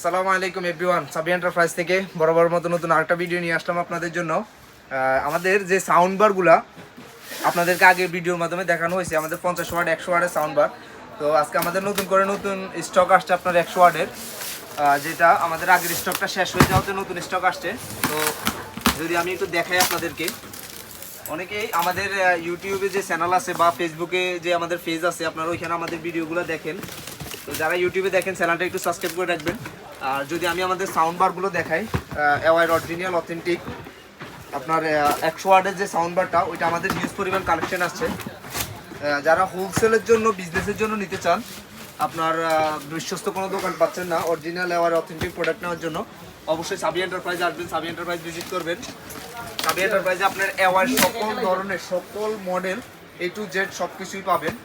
আসসালামু আলাইকুম এভরিওয়ান, সাবি এন্টারপ্রাইজ থেকে বরাবর মতো নতুন আরেকটা ভিডিও নিয়ে আসলাম আপনাদের জন্য। আমাদের যে সাউন্ড বারগুলা আপনাদেরকে আগের ভিডিওর মাধ্যমে দেখানো হয়েছে, আমাদের 50 ওয়াট 100 ওয়াটের সাউন্ড বার। তো আজকে আমাদের নতুন স্টক আসছে আপনার 100 ওয়াটের, যেটা আমাদের আগের স্টকটা শেষ হয়ে যাওয়াতে নতুন স্টক আসছে। তো যদি আমি একটু দেখাই আপনাদেরকে, অনেকেই আমাদের ইউটিউবে যে চ্যানেল আছে বা ফেসবুকে যে আমাদের পেজ আছে, আপনারা ওইখানে আমাদের ভিডিওগুলো দেখেন। তো যারা ইউটিউবে দেখেন চ্যানেলটা একটু সাবস্ক্রাইব করে রাখবেন। আর যদি আমি আমাদের সাউন্ড বারগুলো দেখাই, এওয়ার অরিজিনাল অথেন্টিক আপনার 100 ওয়াটের যে সাউন্ড বারটা, ওইটা আমাদের হিউজ পরিমাণ কালেকশন আসছে। যারা হোলসেলের জন্য বিজনেসের জন্য নিতে চান, আপনার বিশ্বস্ত কোনো দোকান পাচ্ছেন না অরিজিনাল এওয়ার অথেন্টিক প্রোডাক্ট নেওয়ার জন্য, অবশ্যই সাবি এন্টারপ্রাইজে আসবেন। সাবি এন্টারপ্রাইজ ভিজিট করবেন। সাবি এন্টারপ্রাইজে আপনার এওয়ার সকল ধরনের সকল মডেল A to Z সব কিছুই পাবেন।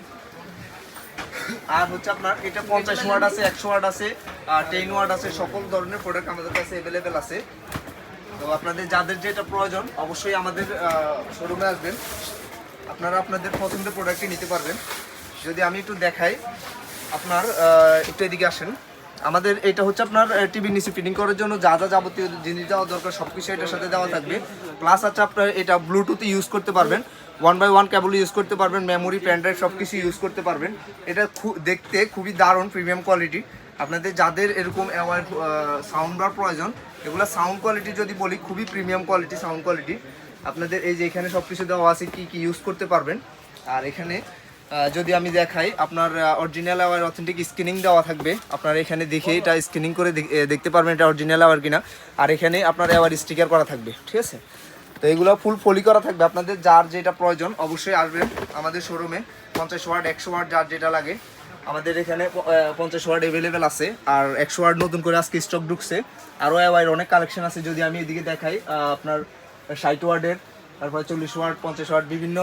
আর হচ্ছে আপনার এটা 50 ওয়াট আছে, 100 ওয়াট আছে, 10 ওয়াট আছে, সকল ধরনের প্রোডাক্ট আমাদের কাছে অ্যাভেলেবেল আছে। তো আপনাদের যাদের যেটা প্রয়োজন অবশ্যই আমাদের শোরুমে আসবেন, আপনারা আপনাদের পছন্দের প্রোডাক্টই নিতে পারবেন। যদি আমি একটু দেখাই, আপনার একটু এদিকে আসেন। আমাদের এটা হচ্ছে আপনার টিভির নিচে ফিটিং করার জন্য যা যা যাবতীয় জিনিস দেওয়া দরকার সব কিছু এটার সাথে দেওয়া থাকবে। প্লাস আছে আপনার এটা ব্লুটুথ ইউজ করতে পারবেন, 1x1 কেবল ইউজ করতে পারবেন, মেমোরি পেন ড্রাইভ সব কিছু ইউজ করতে পারবেন। এটা দেখতে খুবই দারুণ প্রিমিয়াম কোয়ালিটি। আপনাদের যাদের এরকম সাউন্ড বার প্রয়োজন, এগুলো সাউন্ড কোয়ালিটি যদি বলি খুবই প্রিমিয়াম কোয়ালিটি সাউন্ড কোয়ালিটি। আপনাদের এই যে এখানে সব কিছু দেওয়া আছে কি কি ইউজ করতে পারবেন। আর এখানে যদি আমি দেখাই, আপনার অরিজিনাল আওয়ার অথেন্টিক স্ক্রিনিং দেওয়া থাকবে। আপনারা এখানে দেখে এটা স্ক্রিনিং করে দেখতে পারবেন এটা অরিজিনাল আওয়ার কিনা। আর এখানে আপনার আওয়ার স্টিকার করা থাকবে, ঠিক আছে। তো এগুলো ফুল পলি করা থাকবে। আপনাদের যার যেটা প্রয়োজন অবশ্যই আসবেন আমাদের শোরুমে। 50 ওয়াট 100 ওয়াট যার যেটা লাগে আমাদের এখানে 50 ওয়াট অ্যাভেলেবেল আছে। আর 100 ওয়াট নতুন করে আজকে স্টক ঢুকছে। আরও আওয়ার অনেক কালেকশন আছে। যদি আমি এদিকে দেখাই, আপনার 60 ওয়াটের, তারপরে 40 ওয়াট 50 ওয়াট বিভিন্ন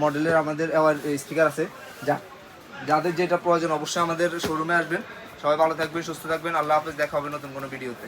মডেলের আমাদের আওয়ার স্টিকার আছে। যাদের যেটা প্রয়োজন অবশ্যই আমাদের শোরুমে আসবেন। সবাই ভালো থাকবেন, সুস্থ থাকবেন। আল্লাহ হাফেজ, দেখা হবে নতুন কোনো ভিডিওতে।